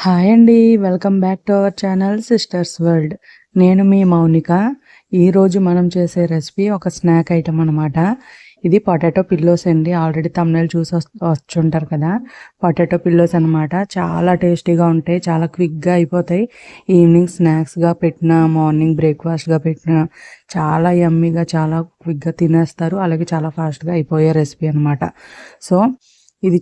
Hi అండి. Welcome back to our channel sisters world. నేను మీ మౌనిక. ఈరోజు మనం చేసే రెసిపీ ఒక స్నాక్ ఐటమ్ అనమాట. ఇది పొటాటో పిల్లోస్ అండి. ఆల్రెడీ థంబ్నెయిల్ చూసి వచ్చుంటారు కదా. పొటాటో పిల్లోస్ అనమాట. చాలా టేస్టీగా ఉంటాయి, చాలా క్విక్గా అయిపోతాయి. ఈవినింగ్ స్నాక్స్గా పెట్టిన, మార్నింగ్ బ్రేక్ఫాస్ట్గా పెట్టిన చాలా యమ్మీగా, చాలా క్విక్గా తినేస్తారు. అలాగే చాలా ఫాస్ట్గా అయిపోయే రెసిపీ అనమాట. సో ఇది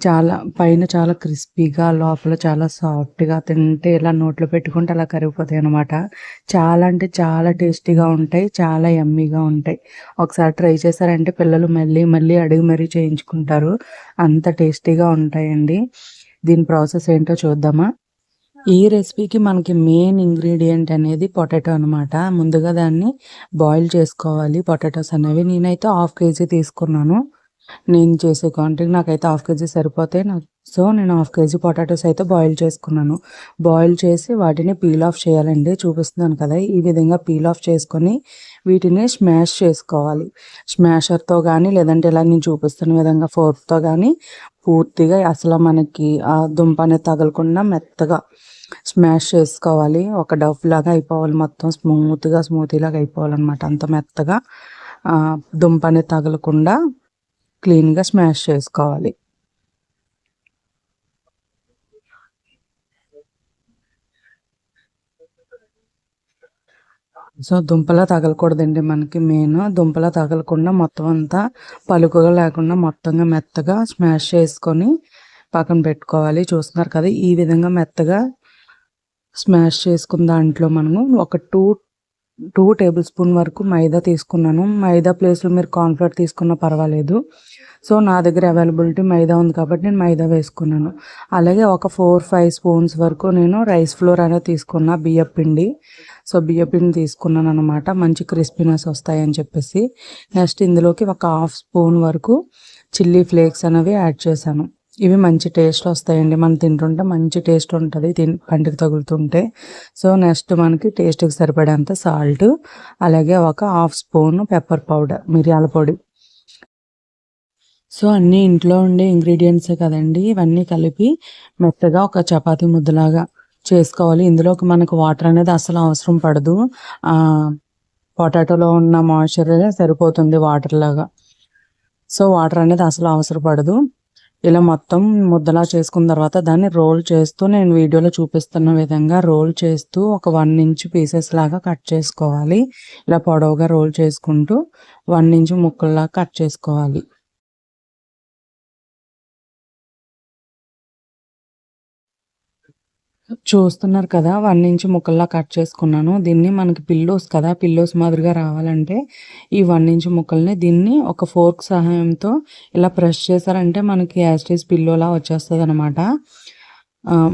పైన చాలా క్రిస్పీగా, లోపల చాలా సాఫ్ట్గా, తింటే ఇలా నోట్లో పెట్టుకుంటే అలా కరిగిపోతాయి అనమాట. చాలా అంటే చాలా టేస్టీగా ఉంటాయి, చాలా యమ్మీగా ఉంటాయి. ఒకసారి ట్రై చేశారంటే పిల్లలు మళ్ళీ మళ్ళీ అడిగి మరీ చేయించుకుంటారు, అంత టేస్టీగా ఉంటాయండి. దీని ప్రాసెస్ ఏంటో చూద్దామా. ఈ రెసిపీకి మనకి మెయిన్ ఇంగ్రీడియంట్ అనేది పొటాటో అనమాట. ముందుగా దాన్ని బాయిల్ చేసుకోవాలి. పొటాటోస్ అనేవి నేనైతే 1/2 kg తీసుకున్నాను. నేను చేసే క్వాంటిటీ నాకైతే 1/2 kg సరిపోతాయి. సో నేను 1/2 kg పొటాటోస్ అయితే బాయిల్ చేసుకున్నాను. బాయిల్ చేసి వాటిని పీల్ ఆఫ్ చేయాలండి. చూపిస్తున్నాను కదా, ఈ విధంగా పీల్ ఆఫ్ చేసుకొని వీటిని స్మాష్ చేసుకోవాలి. స్మాషర్తో కానీ, లేదంటే ఇలా నేను చూపిస్తున్న విధంగా ఫోర్క్తో కానీ పూర్తిగా అసలు మనకి ఆ దుంప అనేది తగలకుండా మెత్తగా స్మాష్ చేసుకోవాలి. ఒక డవ్ లాగా అయిపోవాలి, మొత్తం స్మూతీలాగా అయిపోవాలన్నమాట. అంత మెత్తగా దుంప అనేది తగలకుండా క్లీన్గా స్మాష్ చేసుకోవాలి. సో దుంపలా తగలకూడదండి, మనకి మెయిన్ దుంపలా తగలకుండా మొత్తం అంతా పలుకుగా లేకుండా మొత్తంగా మెత్తగా స్మాష్ చేసుకొని పక్కన పెట్టుకోవాలి. చూస్తున్నారు కదా, ఈ విధంగా మెత్తగా స్మాష్ చేసుకున్న దాంట్లో మనము ఒక టూ టేబుల్ స్పూన్ వరకు మైదా తీసుకున్నాను. మైదా ప్లేస్లో మీరు కార్న్ఫ్లోర్ తీసుకున్నా పర్వాలేదు. సో నా దగ్గర అవైలబిలిటీ మైదా ఉంది కాబట్టి నేను మైదా వేసుకున్నాను. అలాగే ఒక 4-5 స్పూన్స్ వరకు నేను రైస్ ఫ్లోర్ అనేది తీసుకున్నా, బియ్యపిండి. సో బియ్యపిండి తీసుకున్నాను అనమాట, మంచి క్రిస్పీనెస్ వస్తాయని చెప్పేసి. నెక్స్ట్ ఇందులోకి ఒక 1/2 స్పూన్ వరకు చిల్లీ ఫ్లేక్స్ అనేవి యాడ్ చేశాను. ఇవి మంచి టేస్ట్ వస్తాయండి, మనం తింటుంటే మంచి టేస్ట్ ఉంటుంది పంటికి తగులుతుంటే. సో నెక్స్ట్ మనకి టేస్ట్కి సరిపడేంత సాల్ట్, అలాగే ఒక 1/2 స్పూన్ పెప్పర్ పౌడర్, మిరియాల పొడి. సో అన్నీ ఇంట్లో ఉండే ఇంగ్రీడియంట్సే కదండి. ఇవన్నీ కలిపి మెత్తగా ఒక చపాతీ ముద్దలాగా చేసుకోవాలి. ఇందులోకి మనకు వాటర్ అనేది అసలు అవసరం పడదు. పొటాటోలో ఉన్న మాయిశ్చర్ సరిపోతుంది వాటర్ లాగా. సో వాటర్ అనేది అసలు అవసరం పడదు. ఇలా మొత్తం ముద్దలా చేసుకున్న తర్వాత దాన్ని రోల్ చేస్తూ, నేను వీడియోలో చూపిస్తున్న విధంగా రోల్ చేస్తూ ఒక 1 ఇంచ్ పీసెస్ లాగా కట్ చేసుకోవాలి. ఇలా పొడవుగా రోల్ చేసుకుంటూ 1 ఇంచ్ ముక్కల్లాగా కట్ చేసుకోవాలి. చూస్తున్నారు కదా, 1 ఇంచ్ ముక్కల్లా కట్ చేసుకున్నాను. దీన్ని మనకి పిల్లోస్ కదా, పిల్లోస్ మాదిరిగా రావాలంటే ఈ 1 ఇంచ్ ముక్కల్ని దీన్ని ఒక ఫోర్క్ సహాయంతో ఇలా ప్రెస్ చేశారంటే మనకి యాస్టీస్ పిల్లోలా వచ్చేస్తుంది అనమాట.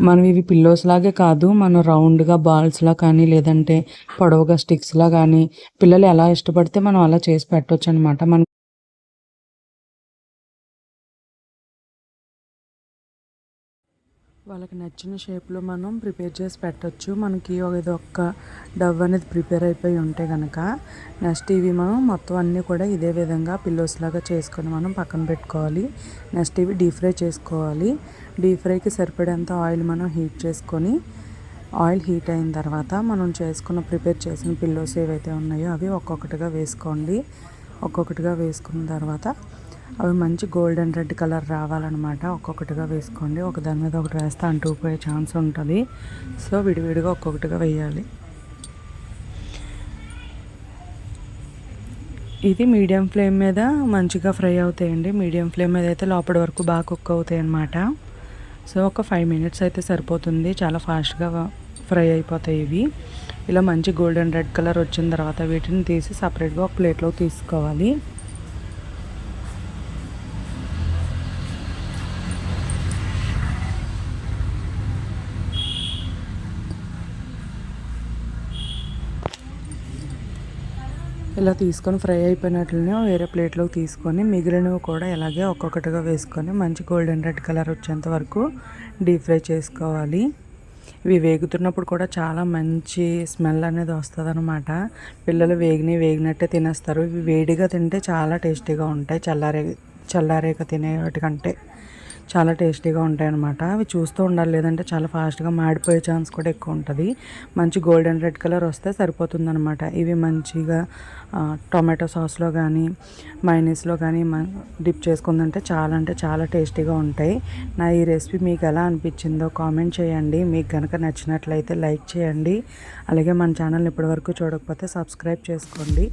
మనం ఇవి పిల్లోస్ లాగే కాదు, మనం రౌండ్గా బాల్స్లా కానీ, లేదంటే పొడవుగా స్టిక్స్లా కానీ, పిల్లలు ఎలా ఇష్టపడితే మనం అలా చేసి పెట్టవచ్చు అనమాట. వాళ్ళకి నచ్చిన షేప్లో మనం ప్రిపేర్ చేసి పెట్టచ్చు. మనకి ఇది ఒక్క డవ్ అనేది ప్రిపేర్ అయిపోయి ఉంటే కనుక నెక్స్ట్ ఇవి మనం మొత్తం అన్నీ కూడా ఇదే విధంగా పిల్లోస్ లాగా చేసుకొని మనం పక్కన పెట్టుకోవాలి. నెక్స్ట్ ఇవి డీప్ ఫ్రై చేసుకోవాలి. డీప్ ఫ్రైకి సరిపడేంత ఆయిల్ మనం హీట్ చేసుకొని, ఆయిల్ హీట్ అయిన తర్వాత మనం ప్రిపేర్ చేసిన పిల్లోస్ ఏవైతే ఉన్నాయో అవి ఒక్కొక్కటిగా వేసుకోండి. ఒక్కొక్కటిగా వేసుకున్న తర్వాత అవి మంచి గోల్డెన్ రెడ్ కలర్ రావాలన్నమాట. ఒక్కొక్కటిగా వేసుకోండి, ఒక దాని మీద ఒకటి వేస్తే అంటుకుపోయే ఛాన్స్ ఉంటుంది. సో విడివిడిగా ఒక్కొక్కటిగా వేయాలి. ఇది మీడియం ఫ్లేమ్ మీద మంచిగా ఫ్రై అవుతాయండి. మీడియం ఫ్లేమ్ మీద అయితే లోపల వరకు బాగా కుక్ అవుతాయి అన్నమాట. సో ఒక 5 మినిట్స్ అయితే సరిపోతుంది, చాలా ఫాస్ట్గా ఫ్రై అయిపోతాయి ఇవి. ఇలా మంచి గోల్డెన్ రెడ్ కలర్ వచ్చిన తర్వాత వీటిని తీసి సపరేట్గా ఒక ప్లేట్లో తీసుకోవాలి. ఇలా తీసుకొని ఫ్రై అయిపోయినట్లనే వేరే ప్లేట్లోకి తీసుకొని మిగిలినవి కూడా ఇలాగే ఒక్కొక్కటిగా వేసుకొని మంచి గోల్డెన్ రెడ్ కలర్ వచ్చేంత వరకు డీప్ ఫ్రై చేసుకోవాలి. ఇవి వేగుతున్నప్పుడు కూడా చాలా మంచి స్మెల్ అనేది వస్తుంది అనమాట. పిల్లలు వేగినట్టే తినేస్తారు. ఇవి వేడిగా తింటే చాలా టేస్టీగా ఉంటాయి, చల్లారేక తినే వాటికంటే చాలా టేస్టీగా ఉంటాయి అన్నమాట. అవి చూస్తూ ఉండాలి, లేదంటే చాలా ఫాస్ట్గా మాడిపోయే ఛాన్స్ కూడా ఎక్కువ ఉంటుంది. మంచి గోల్డెన్ రెడ్ కలర్ వస్తే సరిపోతుంది అనమాట. ఇవి మంచిగా టొమాటో సాస్లో కానీ మైనీస్లో కానీ డిప్ చేసుకుందంటే చాలా అంటే చాలా టేస్టీగా ఉంటాయి. నా ఈ రెసిపీ మీకు ఎలా అనిపించిందో కామెంట్ చేయండి. మీకు కనుక నచ్చినట్లయితే లైక్ చేయండి. అలాగే మన ఛానల్ని ఇప్పటివరకు చూడకపోతే సబ్స్క్రైబ్ చేసుకోండి.